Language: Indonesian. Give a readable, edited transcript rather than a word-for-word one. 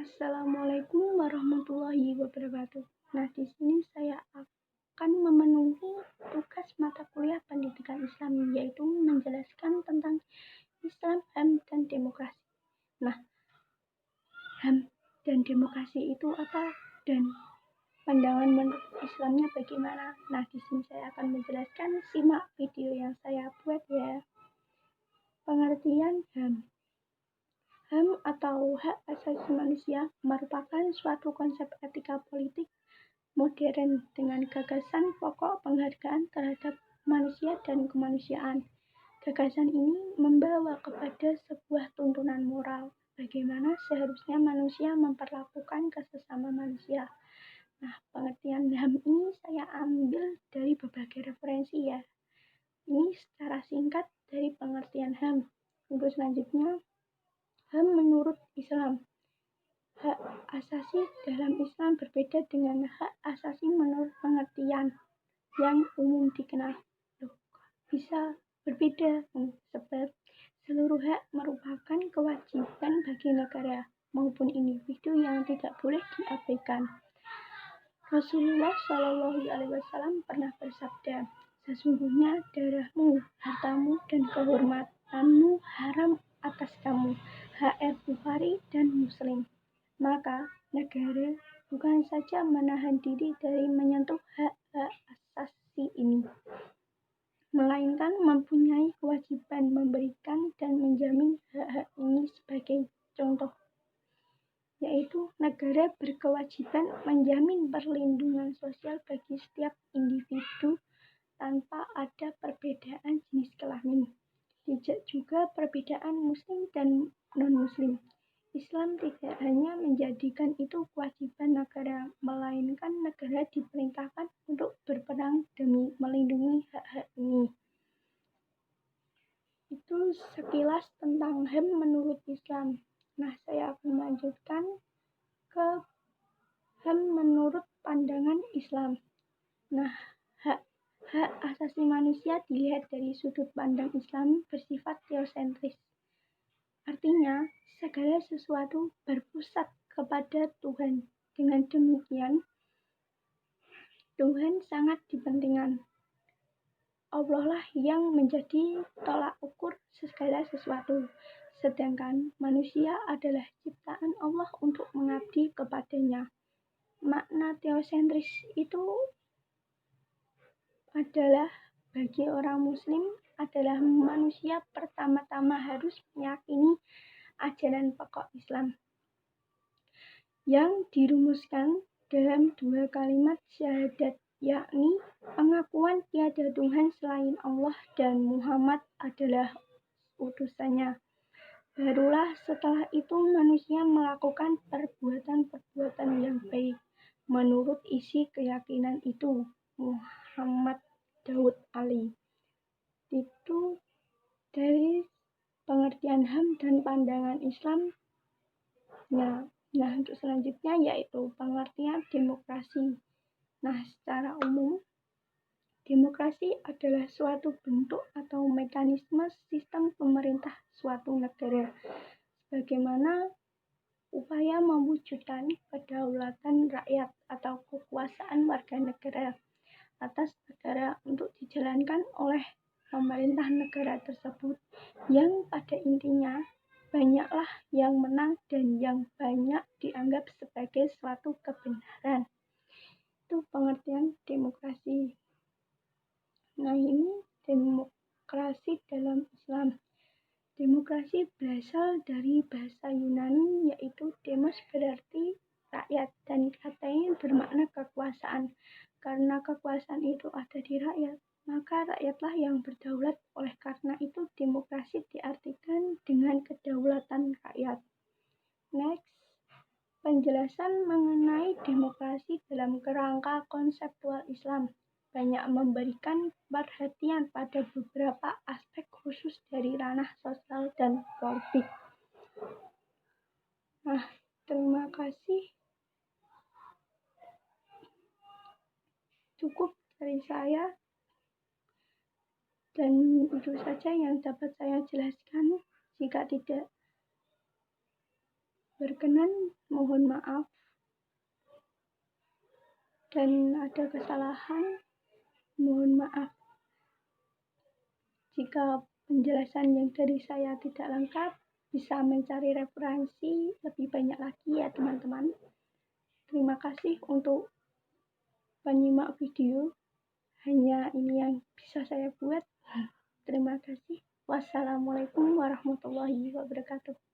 Assalamualaikum warahmatullahi wabarakatuh. Nah, di sini saya akan memenuhi tugas mata kuliah pendidikan Islam, yaitu menjelaskan tentang Islam, HAM, dan demokrasi. Nah, HAM dan demokrasi itu apa dan pandangan menurut Islamnya bagaimana? Nah, di sini saya akan menjelaskan, simak video yang saya buat ya. Pengertian HAM. HAM atau hak asasi manusia merupakan suatu konsep etika politik modern dengan gagasan pokok penghargaan terhadap manusia dan kemanusiaan. Gagasan ini membawa kepada sebuah tuntunan moral bagaimana seharusnya manusia memperlakukan sesama manusia. Nah, pengertian HAM ini saya ambil dari berbagai referensi ya. Ini secara singkat dari pengertian HAM. Untuk selanjutnya, HAM menurut Islam. Hak asasi dalam Islam berbeda dengan hak asasi menurut pengertian yang umum dikenal. Bisa berbeda sebab seluruh hak merupakan kewajiban bagi negara maupun individu yang tidak boleh diabaikan. Rasulullah Shallallahu Alaihi Wasallam pernah bersabda, sesungguhnya darahmu, hartamu, dan kehormatanmu haram atas kamu. HR Bukhari dan Muslim. Maka negara bukan saja menahan diri dari menyentuh hak-hak asasi ini, melainkan mempunyai kewajiban memberikan dan menjamin hak-hak ini sebagai contoh, yaitu negara berkewajiban menjamin perlindungan sosial bagi setiap individu tanpa ada perbedaan jenis kelamin. Tidak juga perbedaan muslim dan non-muslim. Islam tidak hanya menjadikan itu kewajiban negara, melainkan negara diperintahkan untuk berperang demi melindungi hak-hak ini. Itu sekilas tentang HAM menurut Islam. Nah, saya akan melanjutkan ke HAM menurut pandangan Islam. Nah, hak asasi manusia dilihat dari sudut pandang Islam bersifat teosentris. Artinya, segala sesuatu berpusat kepada Tuhan. Dengan demikian, Tuhan sangat dipentingkan. Allah lah yang menjadi tolak ukur segala sesuatu. Sedangkan manusia adalah ciptaan Allah untuk mengabdi kepadanya. Makna teosentris itu adalah bagi orang muslim adalah manusia pertama-tama harus meyakini ajaran pokok Islam yang dirumuskan dalam dua kalimat syahadat, yakni pengakuan tiada Tuhan selain Allah dan Muhammad adalah utusannya. Barulah setelah itu manusia melakukan perbuatan-perbuatan yang baik menurut isi keyakinan itu. Muhammad Daud Ali. Itu dari pengertian HAM dan pandangan Islam. Nah, untuk selanjutnya yaitu pengertian demokrasi. Nah, secara umum, demokrasi adalah suatu bentuk atau mekanisme sistem pemerintah suatu negara, bagaimana upaya mewujudkan kedaulatan rakyat atau kekuasaan warga negara atas negara untuk dijalankan oleh pemerintah negara tersebut, yang pada intinya banyaklah yang menang dan yang banyak dianggap sebagai suatu kebenaran. Itu pengertian demokrasi. Nah, ini demokrasi dalam Islam. Demokrasi berasal dari bahasa Yunani, yaitu demos berarti rakyat dan katanya bermakna kekuasaan. Karena kekuasaan itu ada di rakyat, maka rakyatlah yang berdaulat. Oleh karena itu demokrasi diartikan dengan kedaulatan rakyat. Next, penjelasan mengenai demokrasi dalam kerangka konseptual Islam banyak memberikan perhatian pada beberapa aspek khusus dari ranah sosial dan politik. Nah, terima kasih. Cukup dari saya, dan itu saja yang dapat saya jelaskan. Jika tidak berkenan mohon maaf dan ada kesalahan, mohon maaf jika penjelasan yang dari saya tidak lengkap. Bisa mencari referensi lebih banyak lagi ya teman-teman. Terima kasih untuk penyimak video. Hanya ini yang bisa saya buat. Terima kasih. Wassalamualaikum warahmatullahi wabarakatuh.